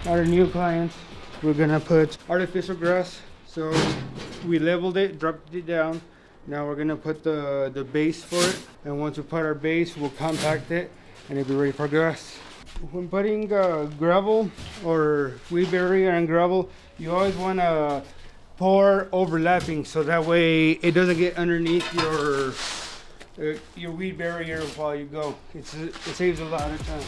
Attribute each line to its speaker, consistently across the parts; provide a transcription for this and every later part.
Speaker 1: our new clients, we're gonna put artificial grass. So we leveled it, dropped it down. Now we're gonna put the base for it. And once we put our base, we'll compact it and it'll be ready for grass. When putting gravel or weed barrier and gravel, you always wanna pour overlapping so that way it doesn't get underneath your weed barrier while you go. It saves a lot of time.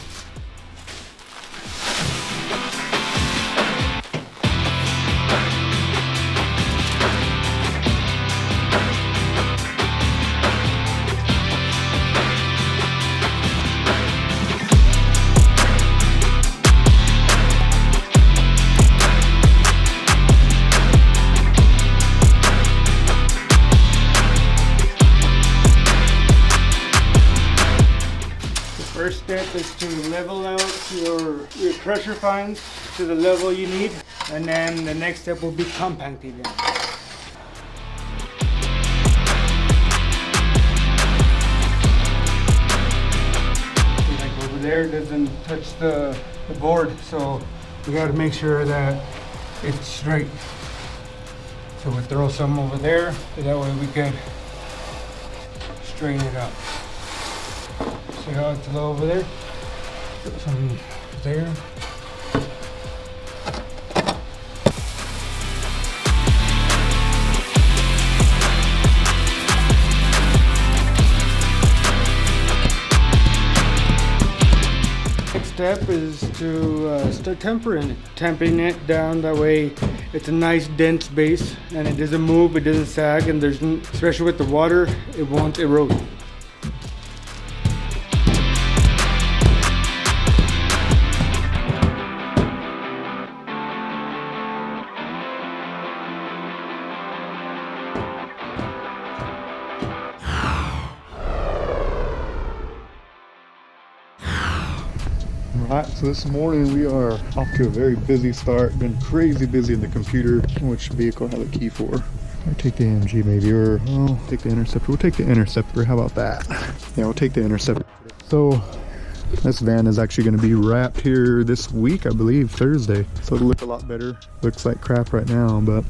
Speaker 1: First step is to level out your crusher fines to the level you need, and then the next step will be compacting them. Like over there, it doesn't touch the board, so we got to make sure that it's straight. So we throw some over there, so that way we can straighten it out. See how it's low over there? Put some there. Next step is to start tempering it down. That way it's a nice dense base and it doesn't move, it doesn't sag, and especially with the water, it won't erode.
Speaker 2: Alright, so this morning we are off to a very busy start. Been crazy busy in the computer. Which vehicle I have a key for? Or take the AMG maybe, or take the Interceptor. We'll take the Interceptor. How about that? Yeah, we'll take the Interceptor. So this van is actually going to be wrapped here this week, I believe, Thursday. So it'll look a lot better. Looks like crap right now, but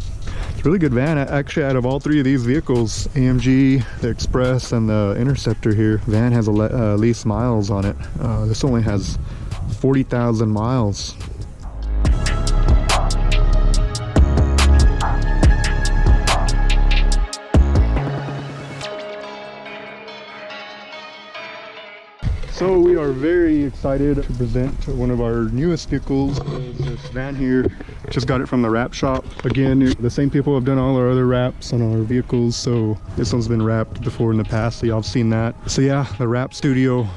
Speaker 2: it's a really good van. Actually, out of all three of these vehicles, AMG, the Express, and the Interceptor here, van has least miles on it. This only has 40,000 miles. So we are very excited to present one of our newest vehicles. This van here, just got it from the wrap shop. Again, the same people have done all our other wraps on our vehicles, so this one's been wrapped before in the past, so y'all have seen that. So yeah, the wrap studio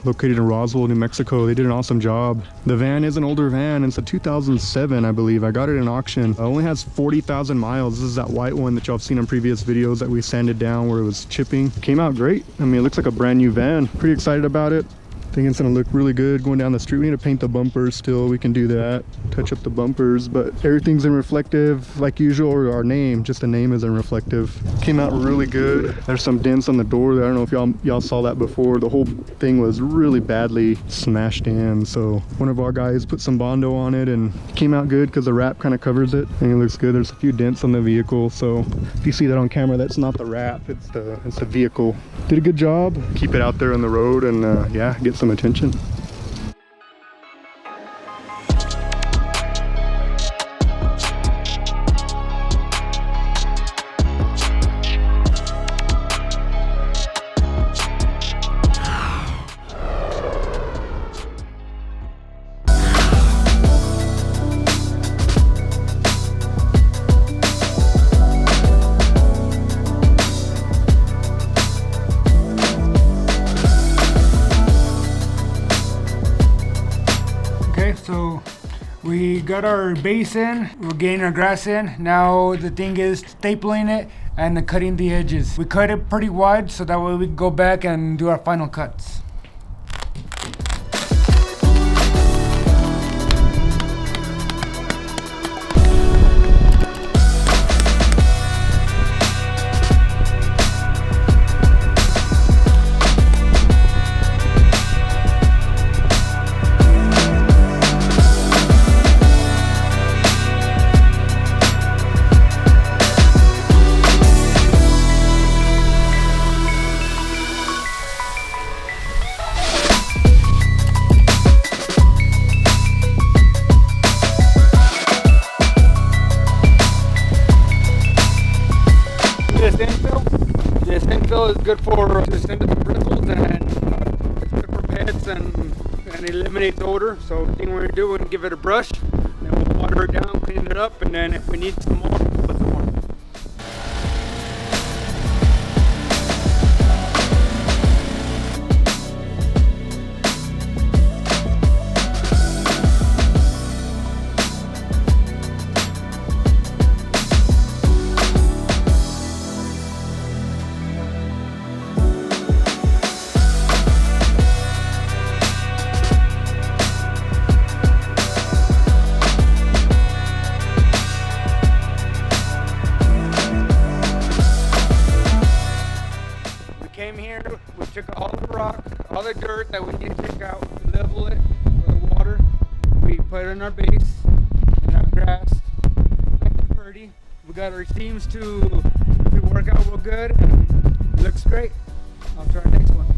Speaker 2: located in Roswell, New Mexico. They did an awesome job. The van is an older van. It's a 2007, I believe. I got it in auction. It only has 40,000 miles. This is that white one that y'all have seen in previous videos that we sanded down where it was chipping. Came out great. I mean, it looks like a brand new van. Pretty excited about it. I think it's gonna look really good going down the street. We need to paint the bumpers still. We can do that, touch up the bumpers, but everything's in reflective like usual, or our name, just the name is in reflective. Came out really good. There's some dents on the door there. I don't know if y'all saw that before. The whole thing was really badly smashed in, so one of our guys put some Bondo on it and it came out good because the wrap kind of covers it and it looks good. There's a few dents on the vehicle, so if you see that on camera, that's not the wrap, it's the vehicle. Did a good job. Keep it out there on the road and yeah, get some attention.
Speaker 1: So we got our base in, we're getting our grass in. Now the thing is stapling it and cutting the edges. We cut it pretty wide so that way we can go back and do our final cuts. this infill. This infill is good for to send it to bristles, and it's good for pets and eliminates odor. So the thing we're gonna do, we're gonna give it a brush, and we'll water it down, clean it up, and then if we need some more, we'll put some more. Came here, we took all the rock, all the dirt that we need to take out, level it for the water. We put it in our base, in our grass, make it pretty. We got our seams to work out real good, and it looks great. I'll try next one.